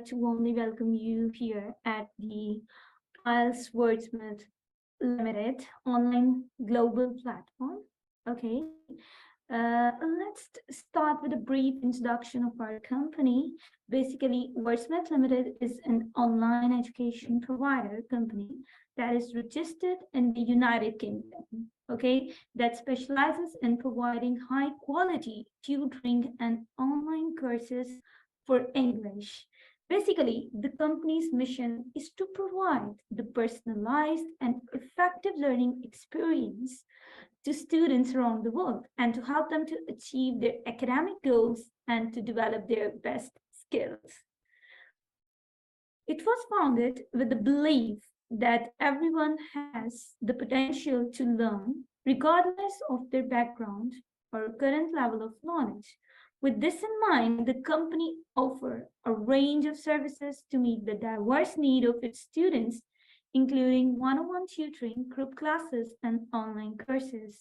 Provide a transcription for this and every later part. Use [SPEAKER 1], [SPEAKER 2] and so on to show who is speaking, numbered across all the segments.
[SPEAKER 1] like to warmly welcome you here at the IELTS Wordsmath Limited online global platform. Okay, let's start with a brief introduction of our company. Basically, Wordsmath Limited is an online education provider company that is registered in the United Kingdom, okay, that specializes in providing high quality tutoring and online courses for English. Basically, the company's mission is to provide the personalized and effective learning experience to students around the world and to help them to achieve their academic goals and to develop their best skills. It was founded with the belief that everyone has the potential to learn, regardless of their background or current level of knowledge. With this in mind, the company offers a range of services to meet the diverse needs of its students, including one-on-one tutoring, group classes, and online courses.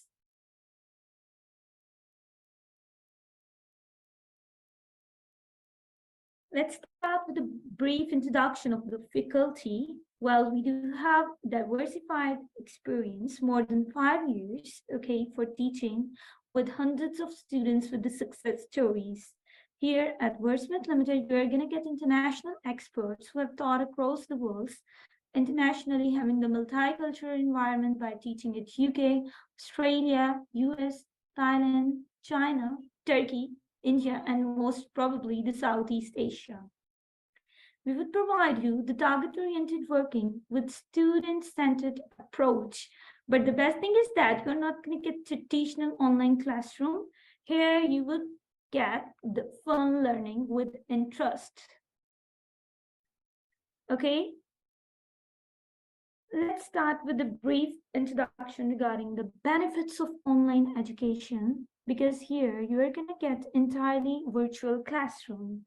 [SPEAKER 1] Let's start with a brief introduction of the faculty. Well, we do have diversified experience, more than 5 years, okay, for teaching with hundreds of students with the success stories. Here at Wordsmith Limited, we're going to get international experts who have taught across the world, internationally having the multicultural environment by teaching at UK, Australia, US, Thailand, China, Turkey, India, and most probably the Southeast Asia. We would provide you the target-oriented working with student-centered approach. But the best thing is that you're not going to get traditional online classroom. Here you will get the fun learning with interest. Okay? Let's start with a brief introduction regarding the benefits of online education, because here you are going to get entirely virtual classroom.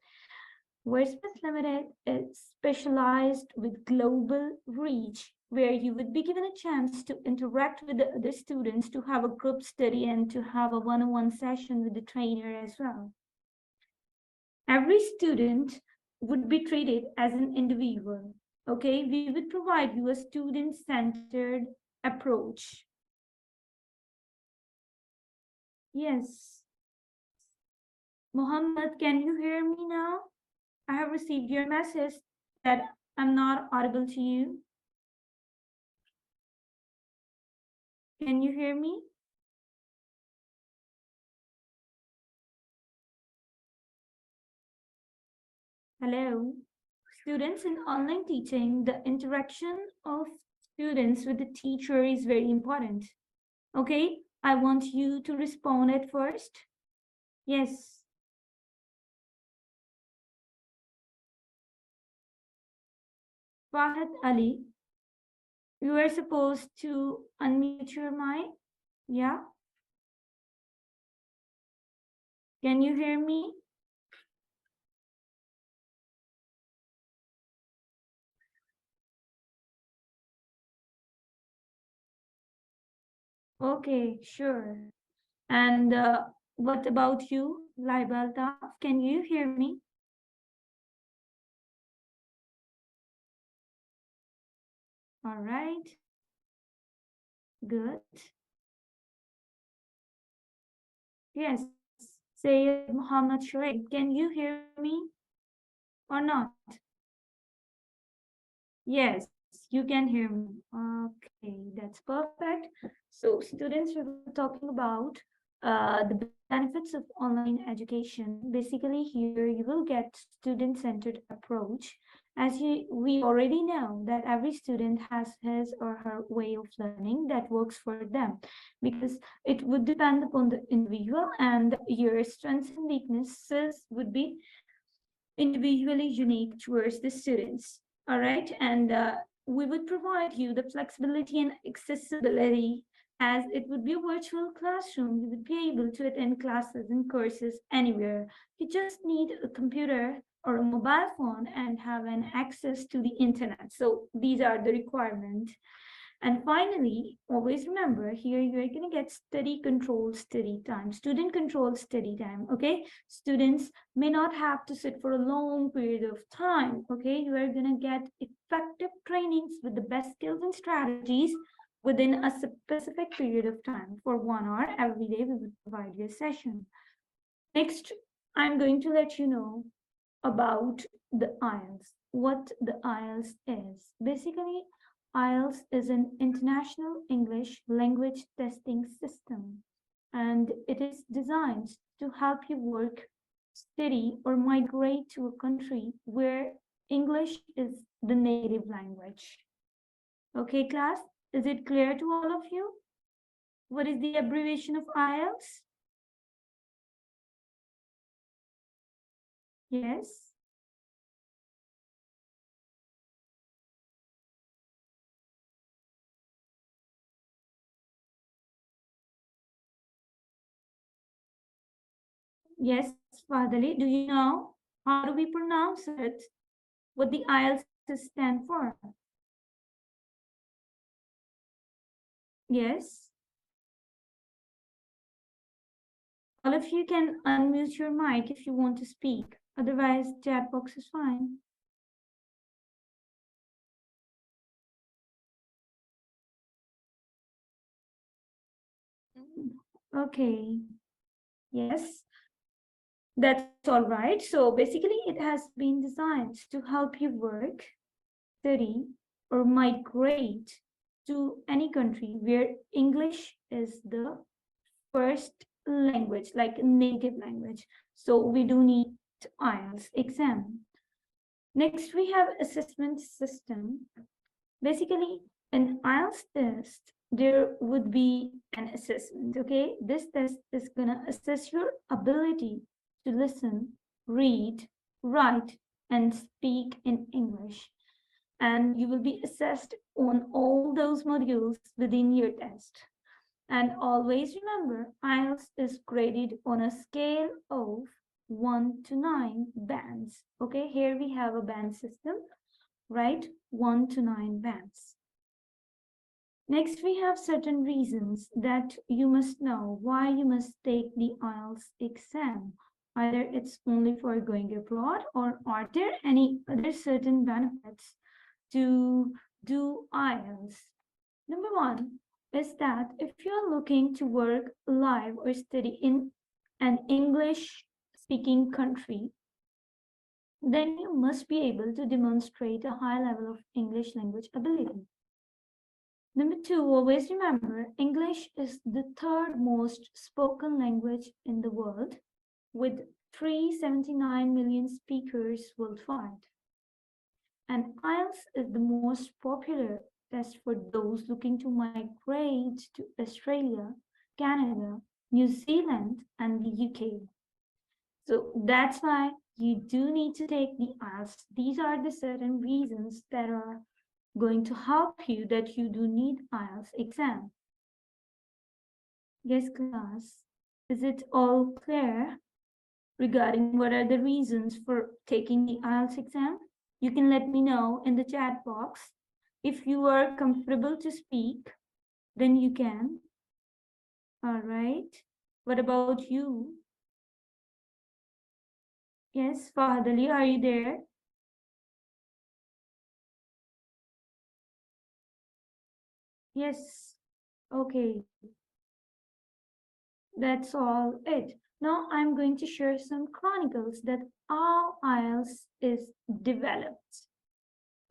[SPEAKER 1] Wordsmith Limited is specialized with global reach, where you would be given a chance to interact with the other students, to have a group study, and to have a one-on-one session with the trainer as well. Every student would be treated as an individual. Okay, we would provide you a student-centered approach. Yes. Mohammed, can you hear me now? I have received your message that I'm not audible to you. Can you hear me? Hello. Students, in online teaching, the interaction of students with the teacher is very important. Okay, I want you to respond at first. Yes. Fahad Ali, you are supposed to unmute your mic. Yeah. Can you hear me? Okay, sure. And what about you, Laibalta? Can you hear me? All right. Good. Yes. Say Muhammad Shoaib, can you hear me or not? Yes, you can hear me. Okay, that's perfect. So students, we were talking about the benefits of online education. Basically, here you will get student-centered approach. As we already know that every student has his or her way of learning that works for them, because it would depend upon the individual, and your strengths and weaknesses would be individually unique towards the students. All right, and we would provide you the flexibility and accessibility, as it would be a virtual classroom. You would be able to attend classes and courses anywhere. You just need a computer or a mobile phone and have an access to the internet. So these are the requirements. And finally, always remember here you're going to get study controlled study time, student controlled study time. Okay, students may not have to sit for a long period of time. Okay, you are going to get effective trainings with the best skills and strategies within a specific period of time. For 1 hour every day, we will provide you a session. Next, I'm going to let you know about the IELTS, what the IELTS is. Basically, IELTS is an international English language testing system, and it is designed to help you work, study, or migrate to a country where English is the native language. Okay, class, is it clear to all of you? What is the abbreviation of IELTS? Yes. Yes, Fadali, do you know how do we pronounce it? What the IELTS stand for? Yes. All of you can unmute your mic if you want to speak. Otherwise, chat box is fine. Okay. Yes, that's all right. So basically, it has been designed to help you work, study, or migrate to any country where English is the first language, like native language. So we do need IELTS exam. Next, we have assessment system. Basically, in IELTS test, there would be an assessment, okay? This test is gonna assess your ability to listen, read, write, and speak in English. And you will be assessed on all those modules within your test. And always remember, IELTS is graded on a scale of 1 to 9 bands. Okay, here we have a band system, right? 1 to 9 bands. Next, we have certain reasons that you must know why you must take the IELTS exam. Either it's only for going abroad, or are there any other certain benefits to do IELTS? Number one is that if you're looking to work, live, or study in an English speaking country, then you must be able to demonstrate a high level of English language ability. Number two, always remember, English is the third most spoken language in the world, with 379 million speakers worldwide. And IELTS is the most popular test for those looking to migrate to Australia, Canada, New Zealand, and the UK. So that's why you do need to take the IELTS. These are the certain reasons that are going to help you that you do need IELTS exam. Yes, class. Is it all clear regarding what are the reasons for taking the IELTS exam? You can let me know in the chat box. If you are comfortable to speak, then you can. All right. What about you? Yes, Fahadali, are you there? Yes. Okay. That's all it. Now I'm going to share some chronicles that how IELTS is developed.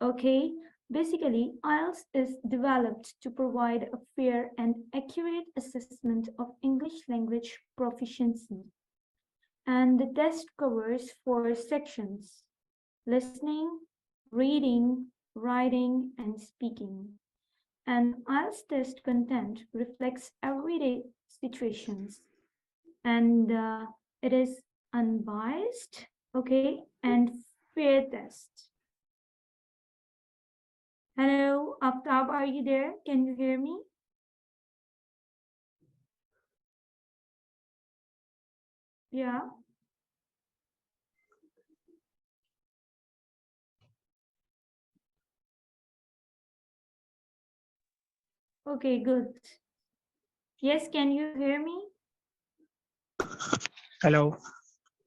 [SPEAKER 1] Okay, basically, IELTS is developed to provide a fair and accurate assessment of English language proficiency. And the test covers 4 sections: listening, reading, writing, and speaking. And IELTS test content reflects everyday situations, and it is unbiased, okay, and fair test. Hello, Aftab, are you there? Can you hear me? Yeah. Okay, good. Yes, can you hear me?
[SPEAKER 2] Hello.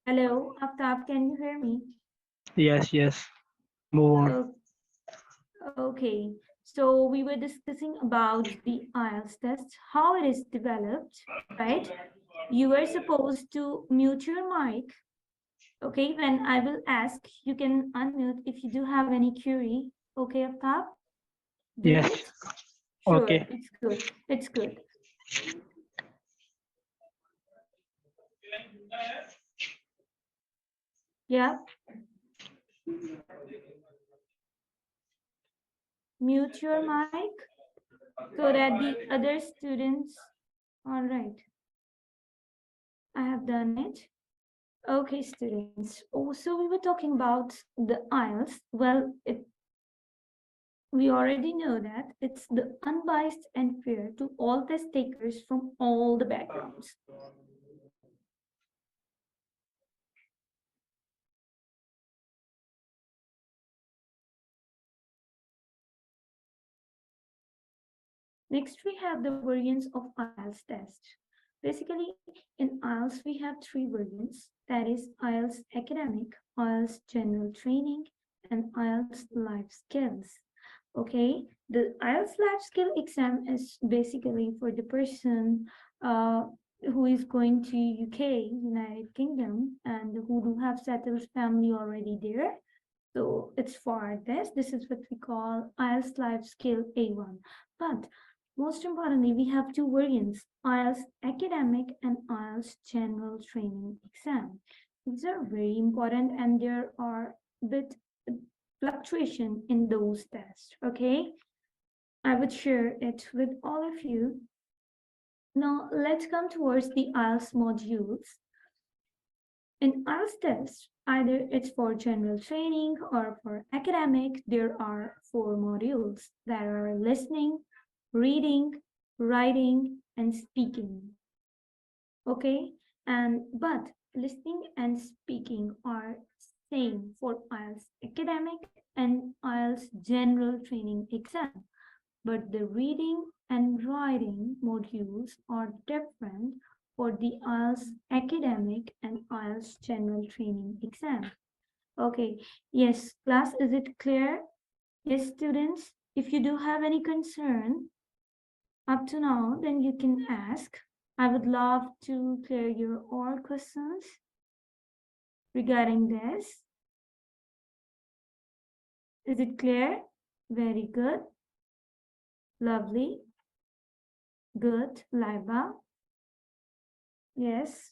[SPEAKER 1] Hello, Aftab, can you hear me?
[SPEAKER 2] Yes, yes. Move on.
[SPEAKER 1] Oh, okay, so we were discussing about the IELTS test, how it is developed, right? You were supposed to mute your mic. Okay, when I will ask, you can unmute if you do have any query. Okay, Aftab, do
[SPEAKER 2] Yes.
[SPEAKER 1] it. Sure,
[SPEAKER 2] Okay.
[SPEAKER 1] it's good. It's good. Yeah, mute your mic so that the other students. All right, I have done it. Okay, students. Also, we were talking about the IELTS. Well, we already know that it's the unbiased and fair to all test takers from all the backgrounds. Next, we have the variants of IELTS test. Basically, in IELTS, we have three variants. That is IELTS Academic, IELTS General Training, and IELTS Life Skills. Okay, the IELTS Life Skill exam is basically for the person who is going to UK, United Kingdom, and who do have settled family already there. So it's for this. This is what we call IELTS Life Skill A1. But most importantly, we have two variants, IELTS Academic and IELTS General Training Exam. These are very important and there are a bit fluctuation in those tests, okay? I would share it with all of you. Now, let's come towards the IELTS modules. In IELTS test, either it's for general training or for academic, there are four modules that are listening, reading, writing, and speaking. Okay, but listening and speaking are same for IELTS academic and IELTS general training exam, but the reading and writing modules are different for the IELTS academic and IELTS general training exam. Okay, yes, class, is it clear? Yes, students, if you do have any concern up to now, then you can ask. I would love to clear your all questions regarding this. Is it clear? Very good. Lovely. Good. Laiba. Yes.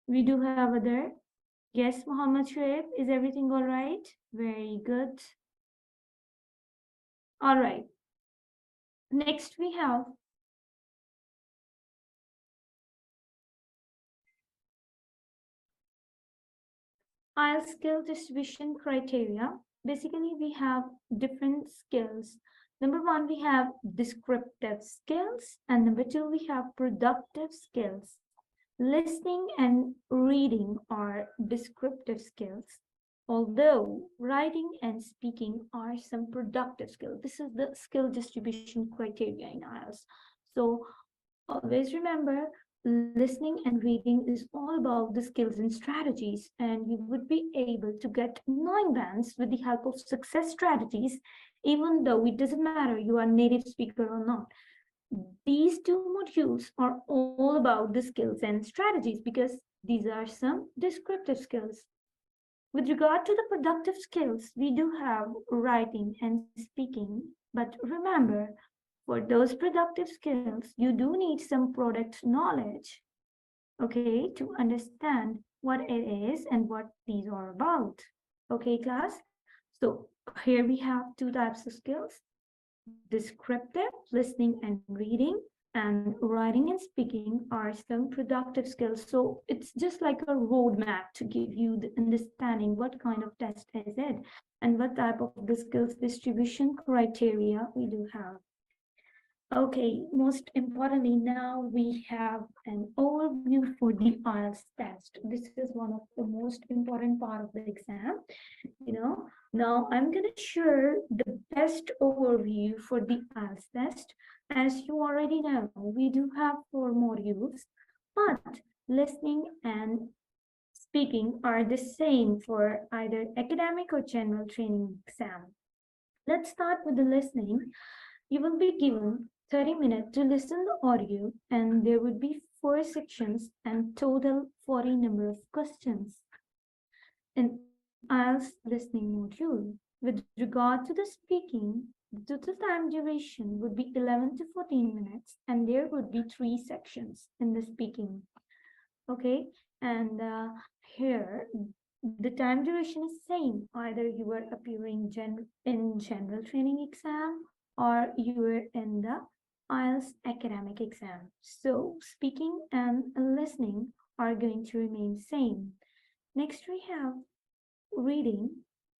[SPEAKER 1] We do have other. Yes, Muhammad Shoaib, is everything all right? Very good. All right. Next we have IELTS skill distribution criteria. Basically, we have different skills. Number one, we have descriptive skills, and number two, we have productive skills. Listening and reading are descriptive skills, although writing and speaking are some productive skills. This is the skill distribution criteria in IELTS. So always remember, listening and reading is all about the skills and strategies, and you would be able to get 9 bands with the help of success strategies, even though it doesn't matter you are a native speaker or not. These two modules are all about the skills and strategies because these are some descriptive skills. With regard to the productive skills, we do have writing and speaking, but remember, for those productive skills, you do need some product knowledge, okay, to understand what it is and what these are about. Okay, class? So here we have two types of skills, descriptive, listening and reading, and writing and speaking are some productive skills. So it's just like a roadmap to give you the understanding what kind of test is it and what type of the skills distribution criteria we do have. Okay, most importantly, now we have an overview for the IELTS test. This is one of the most important part of the exam. Now I'm going to share the best overview for the IELTS test. As you already know, we do have 4 modules, but listening and speaking are the same for either academic or general training exam. Let's start with the listening. You will be given 30 minutes to listen the audio, and there would be 4 sections and total 40 number of questions. In IELTS listening module, with regard to the speaking, the total time duration would be 11 to 14 minutes, and there would be 3 sections in the speaking. Okay, and here the time duration is same. Either you are appearing in general training exam or you are in the IELTS academic exam. So speaking and listening are going to remain same. Next we have reading.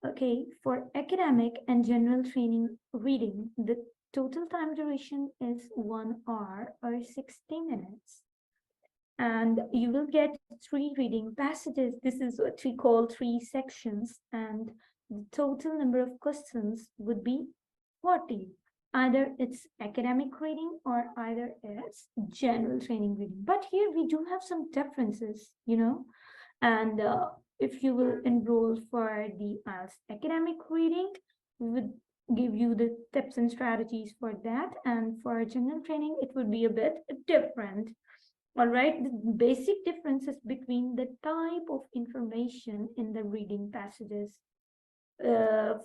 [SPEAKER 1] Okay, for academic and general training reading, the total time duration is 1 hour or 60 minutes. And you will get 3 reading passages. This is what we call 3 sections, and the total number of questions would be 40. Either it's academic reading or either it's general training reading. But here we do have some differences, and if you will enroll for the IELTS academic reading, we would give you the tips and strategies for that, and for general training it would be a bit different. All right, the basic differences between the type of information in the reading passages.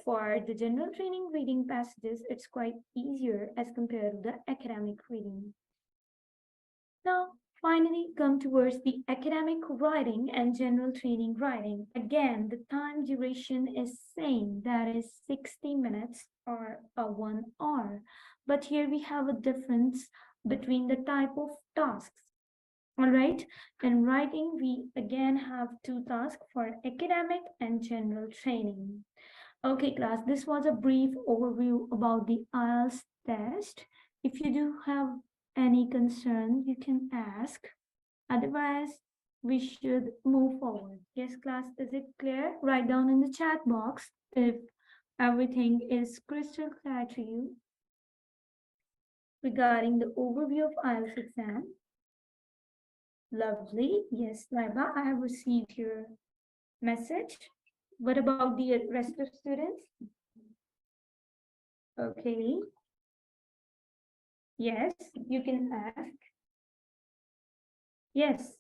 [SPEAKER 1] For the general training reading passages, it's quite easier as compared to the academic reading. Now, finally come towards the academic writing and general training writing. Again, the time duration is same, that is 60 minutes or 1 hour. But here we have a difference between the type of tasks. All right, in writing, we again have 2 tasks for academic and general training. Okay, class, this was a brief overview about the IELTS test. If you do have any concern, you can ask. Otherwise, we should move forward. Yes, class, is it clear? Write down in the chat box if everything is crystal clear to you regarding the overview of IELTS exam. Lovely. Yes, Laiba, I have received your message. What about the rest of students? Okay. Yes, you can ask. Yes,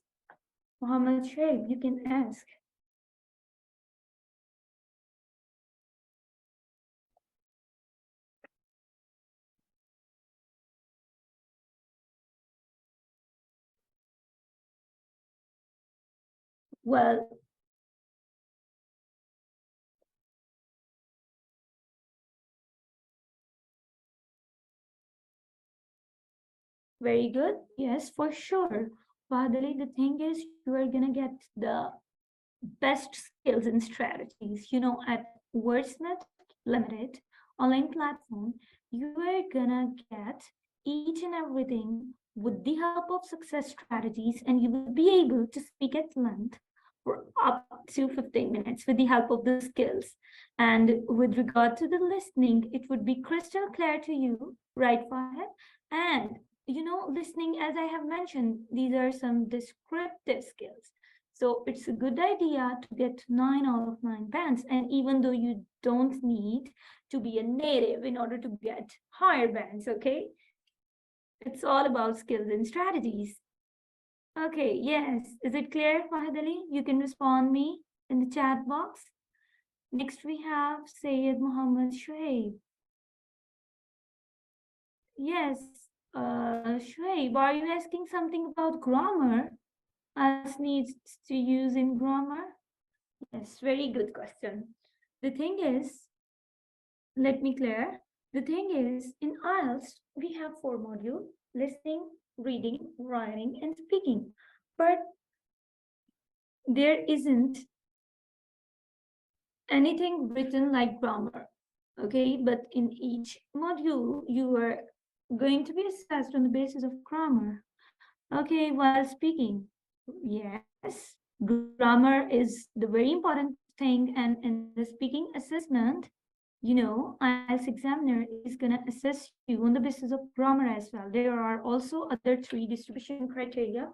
[SPEAKER 1] Muhammad Shaib, you can ask. Well, very good. Yes, for sure. Fadali, the thing is, you are gonna get the best skills and strategies. At Wordsmath Limited online platform, you are gonna get each and everything with the help of success strategies, and you will be able to speak at length for up to 15 minutes with the help of the skills. And with regard to the listening, it would be crystal clear to you, right, Fahad? And listening, as I have mentioned, these are some descriptive skills. So it's a good idea to get 9 out of 9 bands. And even though you don't need to be a native in order to get higher bands, okay? It's all about skills and strategies. Okay, yes. Is it clear, Fahad Ali? You can respond me in the chat box. Next we have Sayed Muhammad Shuaib. Yes, Shuaib, are you asking something about grammar? As needs to use in grammar? Yes, very good question. The thing is, let me clear. The thing is, in IELTS, we have 4 modules: listening, reading, writing, and speaking. But there isn't anything written like grammar. Okay, but in each module, you are going to be assessed on the basis of grammar. Okay, while speaking, yes, grammar is the very important thing, and in the speaking assessment, IELTS examiner is going to assess you on the basis of grammar as well. There are also other three distribution criteria,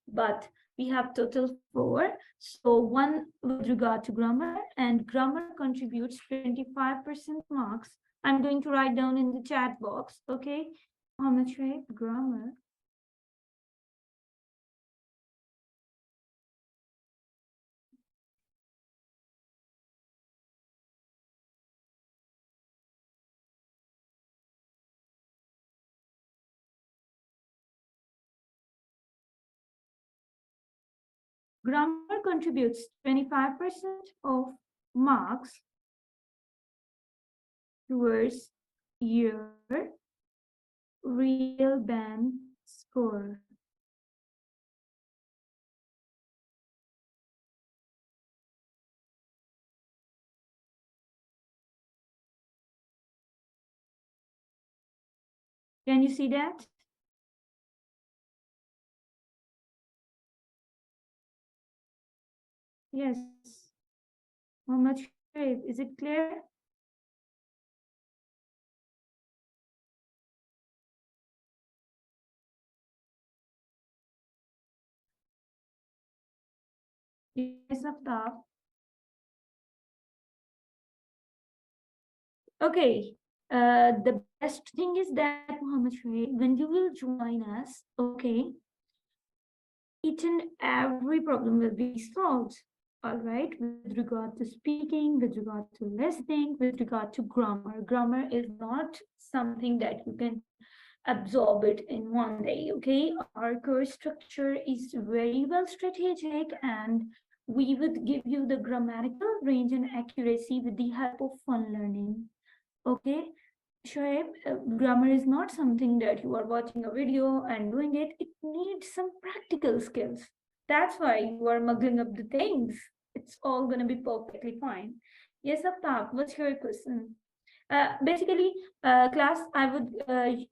[SPEAKER 1] but we have total four. So one with regard to grammar, and grammar contributes 25% marks. I'm going to write down in the chat box, okay? How much, right? Grammar. Grammar contributes 25% of marks towards your real band score. Can you see that? Yes. How much? Is it clear? Yes, Aftab. Okay. The best thing is that, Muhammad Shoaib, when you will join us, okay, each and every problem will be solved. All right, with regard to speaking, with regard to listening, with regard to grammar. Grammar is not something that you can absorb it in one day, okay? Our course structure is very well strategic, and we would give you the grammatical range and accuracy with the help of fun learning, okay? Shoaib, grammar is not something that you are watching a video and doing it. It needs some practical skills. That's why you are muggling up the things. It's all going to be perfectly fine. Yes, Aftab, what's your question? Basically, class,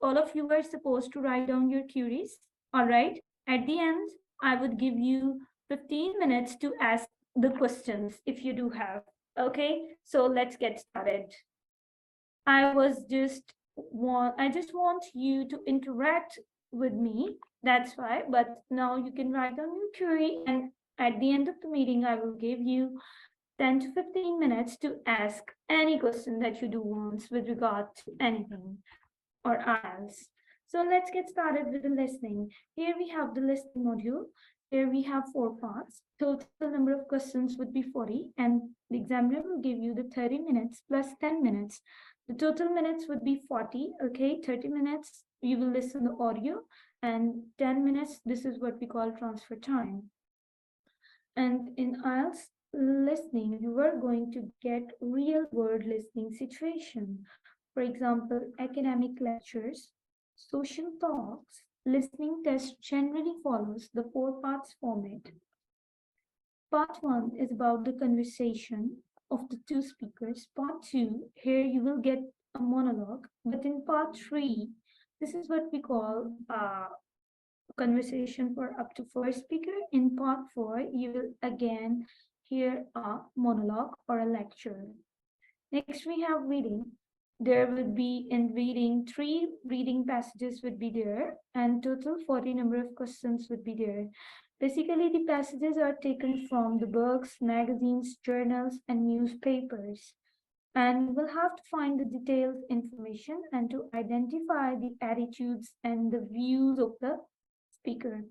[SPEAKER 1] all of you were supposed to write down your queries. All right. At the end, I would give you 15 minutes to ask the questions if you do have. Okay. So let's get started. I just want you to interact with me. That's why. But now you can write down your query, and at the end of the meeting, I will give you 10 to 15 minutes to ask any question that you do want with regard to anything or else. So let's get started with the listening. Here we have the listening module. Here we have 4 parts. Total number of questions would be 40, and the examiner will give you the 30 minutes plus 10 minutes. The total minutes would be 40, okay? 30 minutes, you will listen to audio, and 10 minutes, this is what we call transfer time. And in IELTS listening, you are going to get real world listening situation. For example, academic lectures, social talks, listening test generally follows the 4 parts format. Part 1 is about the conversation of the two speakers. Part 2, here you will get a monologue. But in part 3, this is what we call conversation for up to 4 speaker. In part 4, you will again hear a monologue or a lecture. Next, we have reading. There would be in reading 3 reading passages would be there, and total 40 number of questions would be there. Basically, the passages are taken from the books, magazines, journals, and newspapers. And we'll have to find the detailed information and to identify the attitudes and the views of the speaker.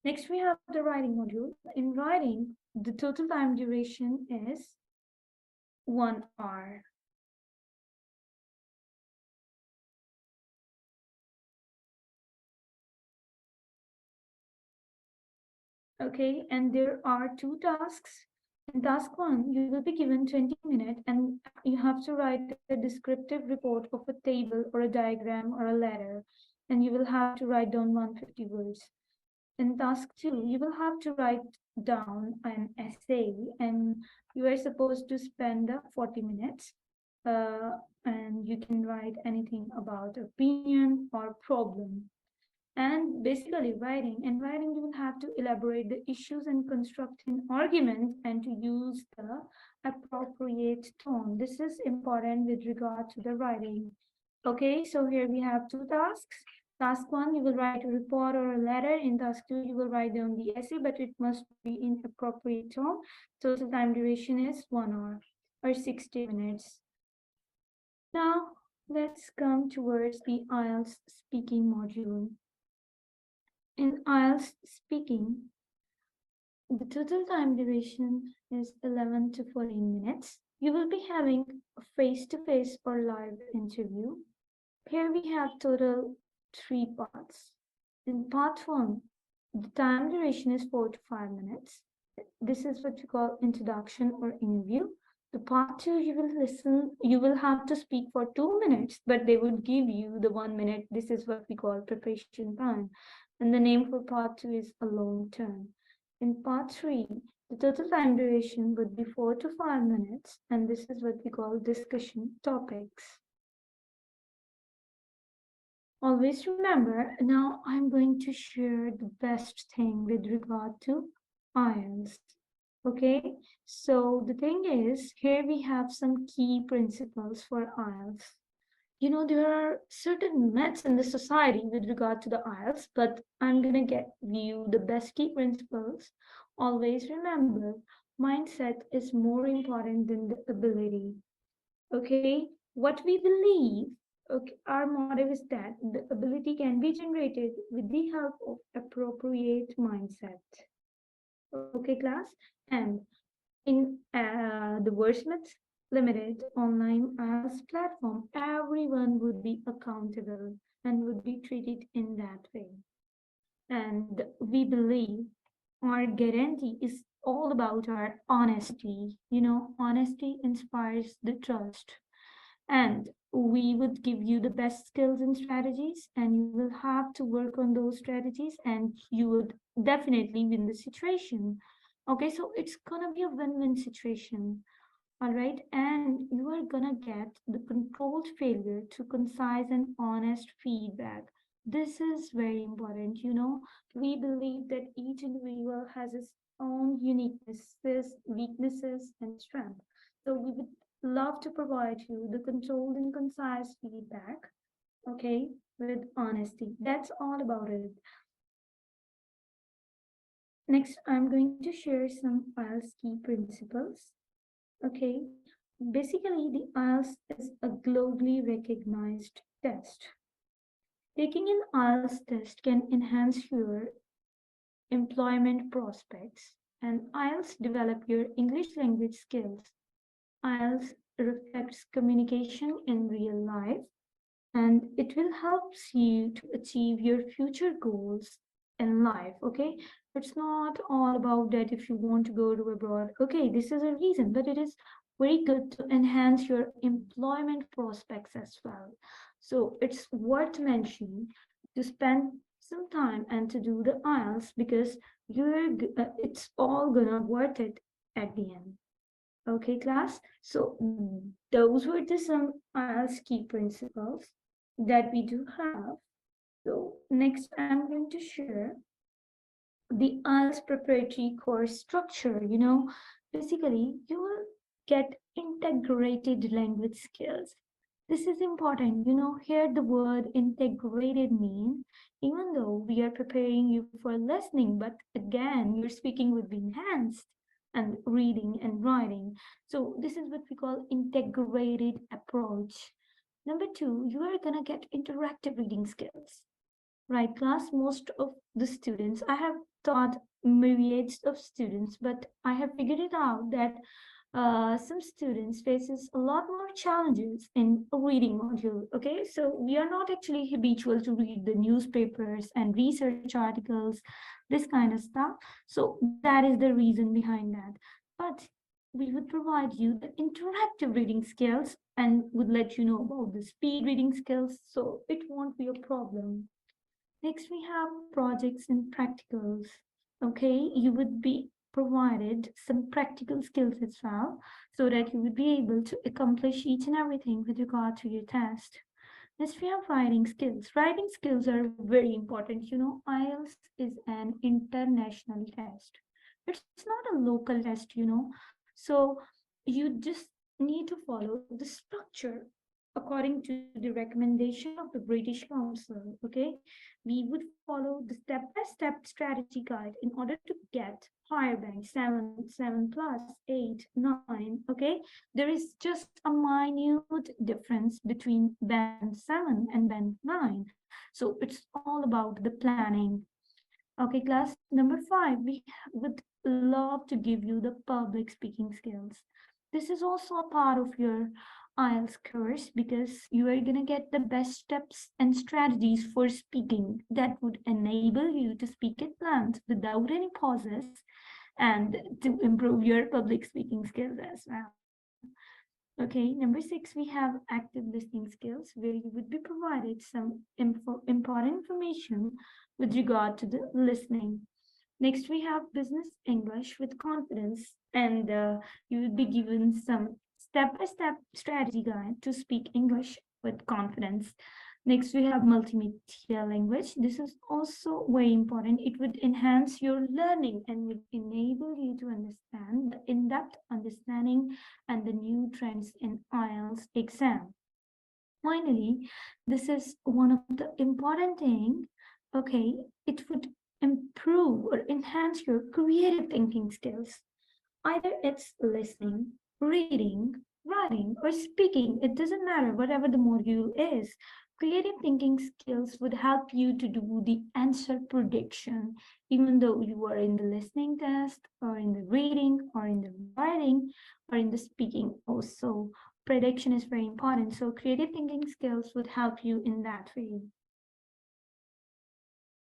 [SPEAKER 1] Next, we have the writing module. In writing, the total time duration is 1 hour. Okay, and there are 2 tasks. In task 1, you will be given 20 minutes and you have to write a descriptive report of a table or a diagram or a letter, and you will have to write down 150 words. In task 2, you will have to write down an essay, and you are supposed to spend 40 minutes. and you can write anything about opinion or problem. And basically writing, you will have to elaborate the issues and construct an argument and to use the appropriate tone. This is important with regard to the writing. Okay, so here we have two tasks. Task 1, you will write a report or a letter. In task 2, you will write down the essay, but it must be in appropriate tone. Total time duration is 1 hour or 60 minutes. Now, let's come towards the IELTS speaking module. In IELTS speaking, the total time duration is 11 to 14 minutes. You will be having a face-to-face or live interview. Here we have total 3 parts. In part 1, the time duration is 4 to 5 minutes. This is what we call introduction or interview. The part 2, you will have to speak for 2 minutes, but they would give you the 1 minute. This is what we call preparation time. And the name for part 2 is a long term. In part 3, the total time duration would be 4 to 5 minutes, and this is what we call discussion topics. Always remember, now I'm going to share the best thing with regard to IELTS. Okay, so the thing is, here we have some key principles for IELTS. You know, there are certain myths in the society with regard to the IELTS, but I'm going to give you the best key principles. Always remember, mindset is more important than the ability. Okay, what we believe, okay, our motto is that the ability can be generated with the help of appropriate mindset. Okay, class? And in the Wordsmath Limited online IELTS platform, everyone would be accountable and would be treated in that way. And we believe our guarantee is all about our honesty. You know, honesty inspires the trust. And we would give you the best skills and strategies, and you will have to work on those strategies, and you would definitely win the situation. Okay, so it's gonna be a win-win situation. All right, and you are gonna get the controlled failure to concise and honest feedback. This is very important. You know, we believe that each individual has its own uniquenesses, weaknesses, and strength. So we would love to provide you the controlled and concise feedback, okay, with honesty. That's all about it. Next, I'm going to share some IELTS key principles. Okay, basically, the IELTS is a globally recognized test. Taking an IELTS test can enhance your employment prospects, and IELTS develop your English language skills. IELTS reflects communication in real life, and it will help you to achieve your future goals in life. Okay, it's not all about that if you want to go to abroad. Okay, this is a reason, but it is very good to enhance your employment prospects as well. So it's worth mentioning to spend some time and to do the IELTS, because it's all gonna worth it at the end. Okay, class. So those were the some IELTS key principles that we do have. So next, I'm going to share the IELTS preparatory course structure. You know, basically, you will get integrated language skills. This is important. You know, here the word integrated mean, even though we are preparing you for listening, but again, your speaking would be enhanced and reading and writing. So this is what we call integrated approach. Number 2, you are gonna get interactive reading skills. Right, class, most of the students, I have taught myriads of students, but I have figured it out that some students faces a lot more challenges in a reading module. Okay, so we are not actually habitual to read the newspapers and research articles, this kind of stuff. So that is the reason behind that. But we would provide you the interactive reading skills and would let you know about the speed reading skills, so it won't be a problem. Next, we have projects and practicals. Okay, you would be provided some practical skills as well, so that you would be able to accomplish each and everything with regard to your test. Next, we have writing skills. Writing skills are very important. IELTS is an international test. It's not a local test. So you just need to follow the structure according to the recommendation of the British Council. Okay, we would follow the step-by-step strategy guide in order to get higher bank 7 plus 8 9. Okay, there is just a minute difference between band 7 and band 9, so it's all about the planning. Okay, class number 5, we would love to give you the public speaking skills. This is also a part of your IELTS course, because you are going to get the best steps and strategies for speaking that would enable you to speak at length without any pauses, and to improve your public speaking skills as well. Okay, number 6, we have active listening skills, where you would be provided some important information with regard to the listening. Next, we have business English with confidence, and you will be given some step-by-step strategy guide to speak English with confidence. Next, we have multimedia language. This is also very important. It would enhance your learning and would enable you to understand the in-depth understanding and the new trends in IELTS exam. Finally, this is one of the important thing. Okay, it would improve or enhance your creative thinking skills. Either it's listening, reading, writing, or speaking. It doesn't matter, whatever the module is. Creative thinking skills would help you to do the answer prediction, even though you are in the listening test, or in the reading, or in the writing, or in the speaking also. Prediction is very important. So creative thinking skills would help you in that way.